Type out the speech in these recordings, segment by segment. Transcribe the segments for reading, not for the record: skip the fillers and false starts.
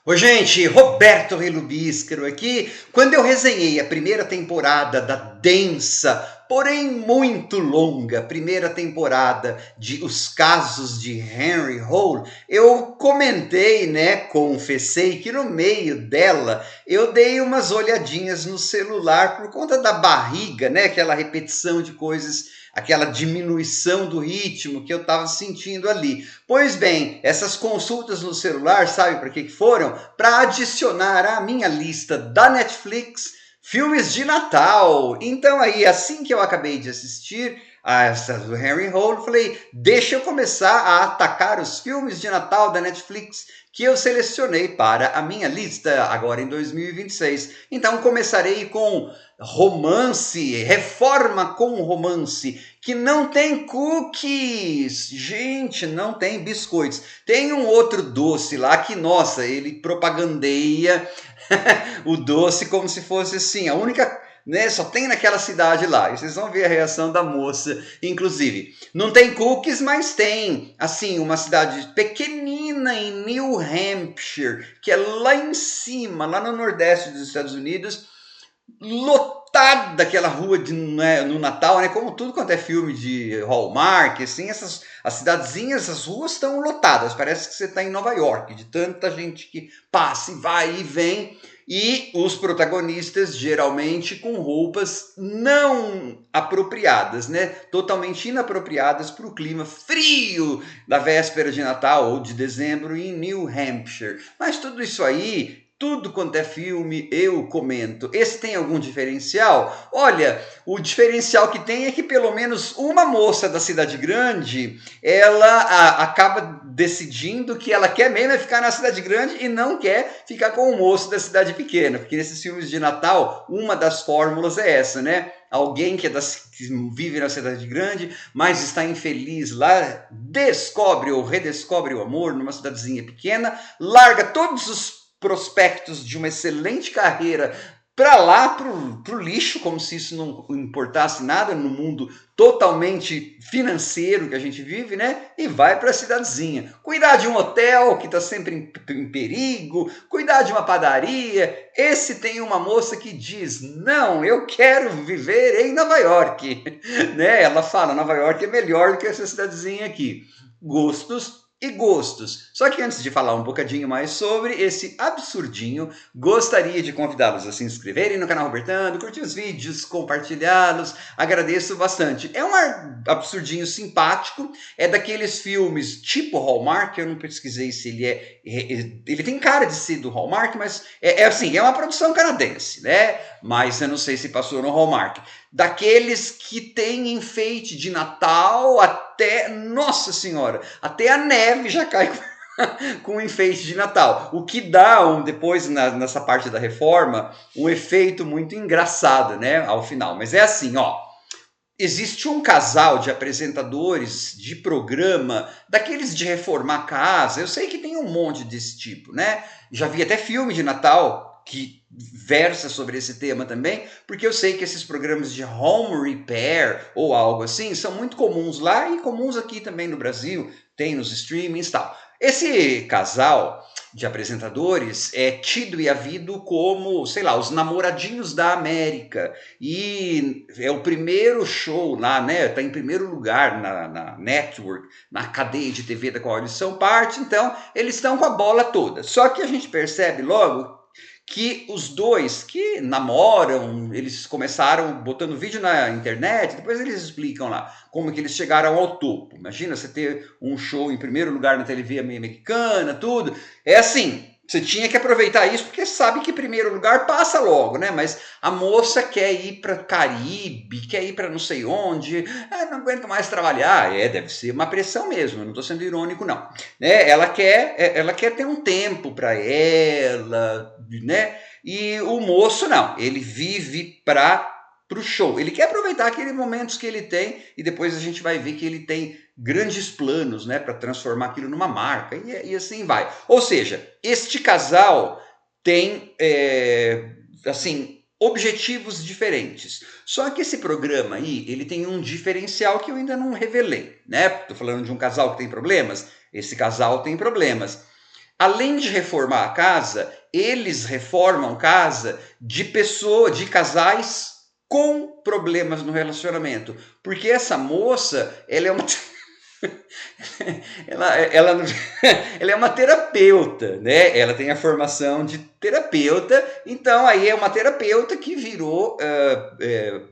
Oi, gente, Roberto Relubíscaro aqui. Quando eu resenhei a primeira temporada da densa, porém muito longa primeira temporada de Os Casos de Henry Hole, eu comentei, né, confessei que no meio dela eu dei umas olhadinhas no celular por conta da barriga, né, aquela repetição de coisas, aquela diminuição do ritmo que eu estava sentindo ali. Pois bem, essas consultas no celular, sabe para que foram? Para adicionar à minha lista da Netflix filmes de Natal. Então aí, assim que eu acabei de assistir a essa do Henry Hole, falei, deixa eu começar a atacar os filmes de Natal da Netflix que eu selecionei para a minha lista agora em 2026. Então começarei com romance, reforma com romance, que não tem cookies. Gente, não tem biscoitos. Tem um outro doce lá que, nossa, ele propagandeia o doce como se fosse assim, a única, né, só tem naquela cidade lá. E vocês vão ver a reação da moça, inclusive. Não tem cookies, mas tem, assim, uma cidade pequenina em New Hampshire, que é lá em cima, lá no nordeste dos Estados Unidos, lotada aquela rua de, né, no Natal, né? Como tudo quanto é filme de Hallmark, assim, as cidadezinhas, essas ruas estão lotadas. Parece que você está em Nova York, de tanta gente que passa e vai e vem. E os protagonistas geralmente com roupas não apropriadas, né? Totalmente inapropriadas para o clima frio da véspera de Natal ou de dezembro em New Hampshire. Mas tudo isso aí, tudo quanto é filme, eu comento. Esse tem algum diferencial? Olha, o diferencial que tem é que pelo menos uma moça da cidade grande, ela acaba decidindo que ela quer mesmo é ficar na cidade grande e não quer ficar com o moço da cidade pequena. Porque nesses filmes de Natal, uma das fórmulas é essa, né? Alguém que vive na cidade grande, mas está infeliz lá, descobre ou redescobre o amor numa cidadezinha pequena, larga todos os prospectos de uma excelente carreira para lá, pro lixo, como se isso não importasse nada no mundo totalmente financeiro que a gente vive, né? E vai para a cidadezinha. Cuidar de um hotel que está sempre em perigo, cuidar de uma padaria. Esse tem uma moça que diz, não, eu quero viver em Nova York. Né? Ela fala, Nova York é melhor do que essa cidadezinha aqui. Gostos e gostos. Só que antes de falar um bocadinho mais sobre esse absurdinho, gostaria de convidá-los a se inscreverem no canal Robertando, curtir os vídeos, compartilhá-los, agradeço bastante. É um absurdinho simpático, é daqueles filmes tipo Hallmark, eu não pesquisei se ele tem cara de ser do Hallmark, mas assim, é uma produção canadense, né? Mas eu não sei se passou no Hallmark. Daqueles que tem enfeite de Natal até, nossa senhora, até a neve já cai com enfeite de Natal. O que dá, depois, nessa parte da reforma, um efeito muito engraçado, né, ao final. Mas é assim, ó. Existe um casal de apresentadores de programa, daqueles de reformar a casa. Eu sei que tem um monte desse tipo, né? Já vi até filme de Natal que versa sobre esse tema também, porque eu sei que esses programas de home repair ou algo assim são muito comuns lá e comuns aqui também no Brasil, tem nos streamings e tal. Esse casal de apresentadores é tido e havido como, sei lá, os namoradinhos da América. E é o primeiro show lá, né? Tá em primeiro lugar na network, na cadeia de TV da qual eles são parte, então eles estão com a bola toda. Só que a gente percebe logo que os dois que namoram, eles começaram botando vídeo na internet, depois eles explicam lá como que eles chegaram ao topo. Imagina você ter um show em primeiro lugar na TV americana, tudo. É assim, você tinha que aproveitar isso porque sabe que primeiro lugar passa logo, né? Mas a moça quer ir para Caribe, quer ir para não sei onde, não aguento mais trabalhar. Deve ser uma pressão mesmo, eu não estou sendo irônico não. Né? Ela quer ter um tempo para ela, né? E o moço não, ele vive para o show. Ele quer aproveitar aqueles momentos que ele tem e depois a gente vai ver que ele tem grandes planos, né, para transformar aquilo numa marca e assim vai. Ou seja, este casal tem assim objetivos diferentes. Só que esse programa aí, ele tem um diferencial que eu ainda não revelei, né? Tô falando de um casal que tem problemas. Esse casal tem problemas. Além de reformar a casa, eles reformam casa de casais com problemas no relacionamento. Porque essa moça, ela é uma ela, ela é uma terapeuta, né? Ela tem a formação de terapeuta, então aí é uma terapeuta que virou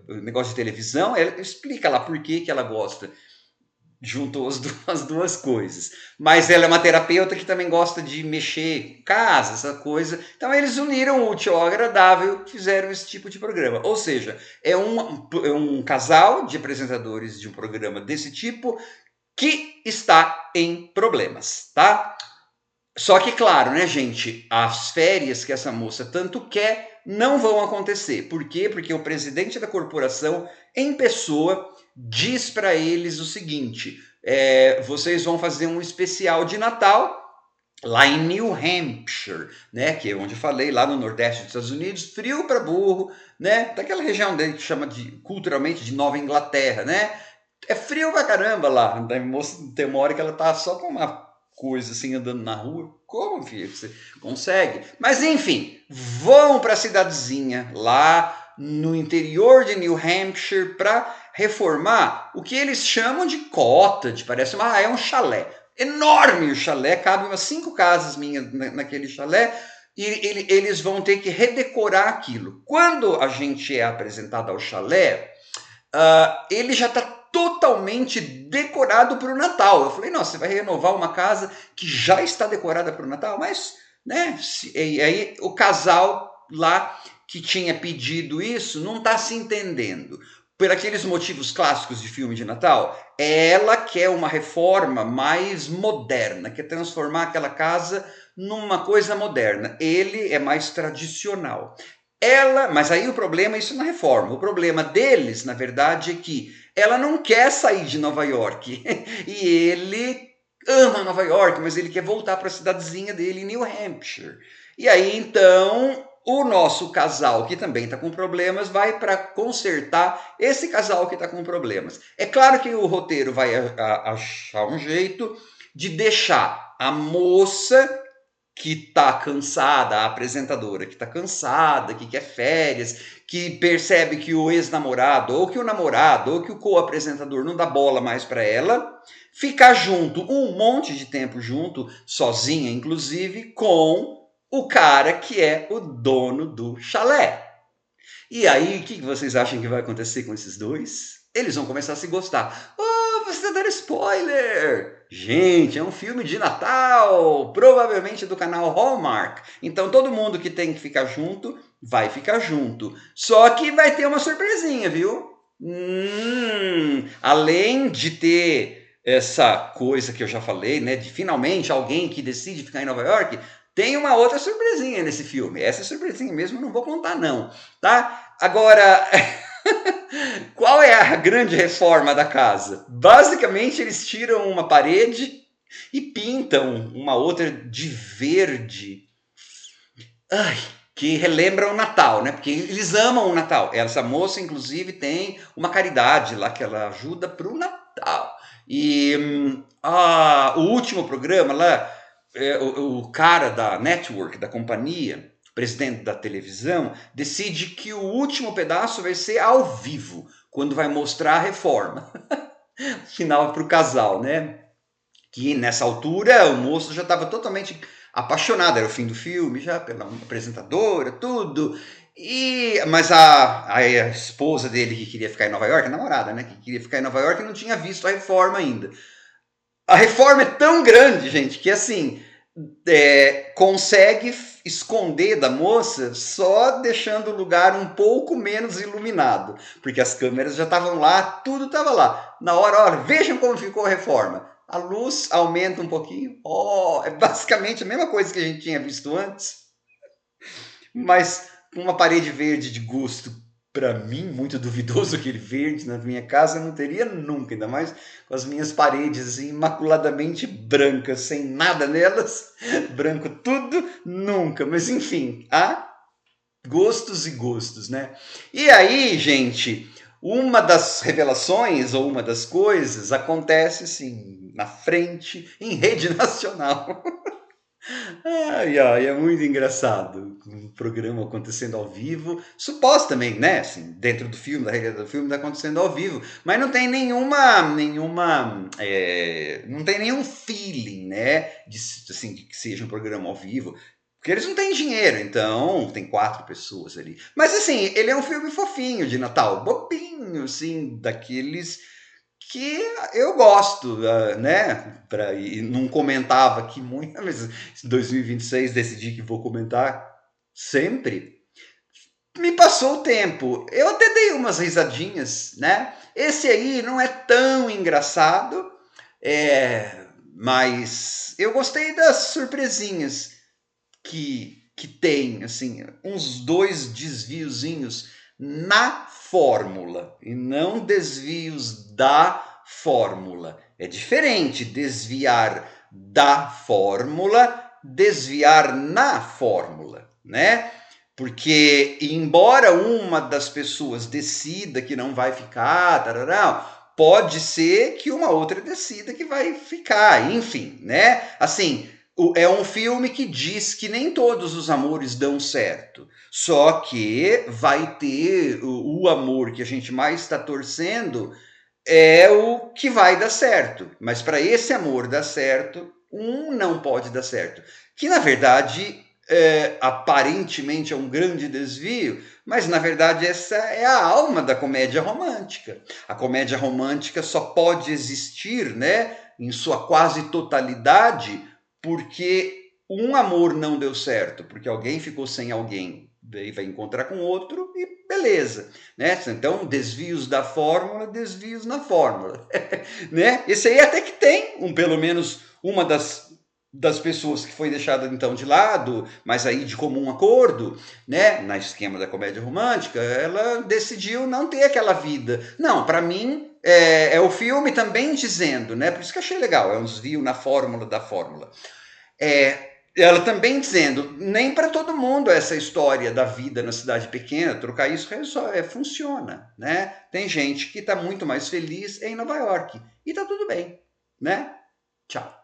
negócio de televisão. Ela explica lá por que ela gosta, juntou as duas coisas. Mas ela é uma terapeuta que também gosta de mexer em casa, essa coisa. Então eles uniram o útil ao agradável, fizeram esse tipo de programa. Ou seja, é um casal de apresentadores de um programa desse tipo que está em problemas, tá? Só que, claro, né, gente, as férias que essa moça tanto quer não vão acontecer. Por quê? Porque o presidente da corporação, em pessoa, diz para eles o seguinte: vocês vão fazer um especial de Natal lá em New Hampshire, né, que é onde eu falei, lá no Nordeste dos Estados Unidos, frio para burro, né, daquela região dele que chama culturalmente de Nova Inglaterra, né? É frio pra caramba lá. A moça tem uma hora que ela tá só com uma coisa assim andando na rua. Como, filho? Você consegue? Mas enfim, vão pra cidadezinha lá no interior de New Hampshire para reformar o que eles chamam de cottage. Parece é um chalé. Enorme o chalé, cabe umas 5 casas minhas naquele chalé. E eles vão ter que redecorar aquilo. Quando a gente é apresentado ao chalé, ele já está totalmente decorado para o Natal. Eu falei, nossa, você vai renovar uma casa que já está decorada para o Natal? Mas, né? E aí o casal lá que tinha pedido isso não está se entendendo. Por aqueles motivos clássicos de filme de Natal, ela quer uma reforma mais moderna, quer transformar aquela casa numa coisa moderna. Ele é mais tradicional. Mas aí o problema, isso na reforma, o problema deles, na verdade, é que ela não quer sair de Nova York. E ele ama Nova York, mas ele quer voltar para a cidadezinha dele em New Hampshire. E aí, então, o nosso casal, que também está com problemas, vai para consertar esse casal que está com problemas. É claro que o roteiro vai achar um jeito de deixar a moça que tá cansada, a apresentadora que tá cansada, que quer férias, que percebe que o ex-namorado, ou que o namorado, ou que o co-apresentador não dá bola mais para ela, ficar junto, um monte de tempo junto, sozinha inclusive, com o cara que é o dono do chalé. E aí, o que vocês acham que vai acontecer com esses dois? Eles vão começar a se gostar. Oh, você tá dando spoiler! Gente, é um filme de Natal, provavelmente do canal Hallmark. Então todo mundo que tem que ficar junto, vai ficar junto. Só que vai ter uma surpresinha, viu? Além de ter essa coisa que eu já falei, né? De finalmente alguém que decide ficar em Nova York, tem uma outra surpresinha nesse filme. Essa surpresinha mesmo eu não vou contar, não, tá? Agora, qual é a grande reforma da casa? Basicamente, eles tiram uma parede e pintam uma outra de verde. Ai, que relembra o Natal, né? Porque eles amam o Natal. Essa moça, inclusive, tem uma caridade lá que ela ajuda para o Natal. E o último programa lá, o cara da network, da companhia, presidente da televisão, decide que o último pedaço vai ser ao vivo, quando vai mostrar a reforma. Final para o casal, né? Que nessa altura o moço já estava totalmente apaixonado, era o fim do filme, já pela apresentadora, tudo. Mas a esposa dele que queria ficar em Nova York, a namorada, né? Que queria ficar em Nova York, não tinha visto a reforma ainda. A reforma é tão grande, gente, que assim consegue esconder da moça só deixando o lugar um pouco menos iluminado, porque as câmeras já estavam lá, tudo estava lá. Na hora, olha, vejam como ficou a reforma. A luz aumenta um pouquinho. É basicamente a mesma coisa que a gente tinha visto antes, mas com uma parede verde de gosto, para mim, muito duvidoso aquele verde na minha casa, eu não teria nunca, ainda mais com as minhas paredes assim, imaculadamente brancas, sem nada nelas, branco tudo, nunca. Mas enfim, há gostos e gostos, né? E aí, gente, uma das revelações ou uma das coisas acontece assim, na frente, em rede nacional. Ai, ai, é muito engraçado. Um programa acontecendo ao vivo, supostamente, né? Assim, dentro do filme, da regra do filme, tá acontecendo ao vivo, mas não tem não tem nenhum feeling, né? Assim, de que seja um programa ao vivo. Porque eles não têm dinheiro, então tem 4 pessoas ali. Mas assim, ele é um filme fofinho de Natal, bobinho, assim, daqueles que eu gosto, né? E não comentava aqui muito, mas em 2026 decidi que vou comentar sempre. Me passou o tempo. Eu até dei umas risadinhas, né? Esse aí não é tão engraçado, mas eu gostei das surpresinhas que tem, assim, uns 2 desviozinhos na fórmula e não desvios da fórmula. É diferente desviar da fórmula, desviar na fórmula, né? Porque, embora uma das pessoas decida que não vai ficar, tarará, pode ser que uma outra decida que vai ficar, enfim, né? Assim, é um filme que diz que nem todos os amores dão certo, só que vai ter o amor que a gente mais está torcendo é o que vai dar certo. Mas para esse amor dar certo, um não pode dar certo. Que na verdade, aparentemente é um grande desvio, mas na verdade essa é a alma da comédia romântica. A comédia romântica só pode existir, né, em sua quase totalidade, porque um amor não deu certo, porque alguém ficou sem alguém, daí vai encontrar com outro e beleza, né? Então, desvios da fórmula, desvios na fórmula, né? Esse aí até que tem, pelo menos uma das pessoas que foi deixada então de lado, mas aí de comum acordo, né, na esquema da comédia romântica, ela decidiu não ter aquela vida. Não, para mim é o filme também dizendo, né? Por isso que eu achei legal, é um desvio na fórmula da fórmula. Ela também dizendo, nem para todo mundo essa história da vida na cidade pequena, trocar isso funciona, né? Tem gente que está muito mais feliz em Nova York e tá tudo bem, né? Tchau.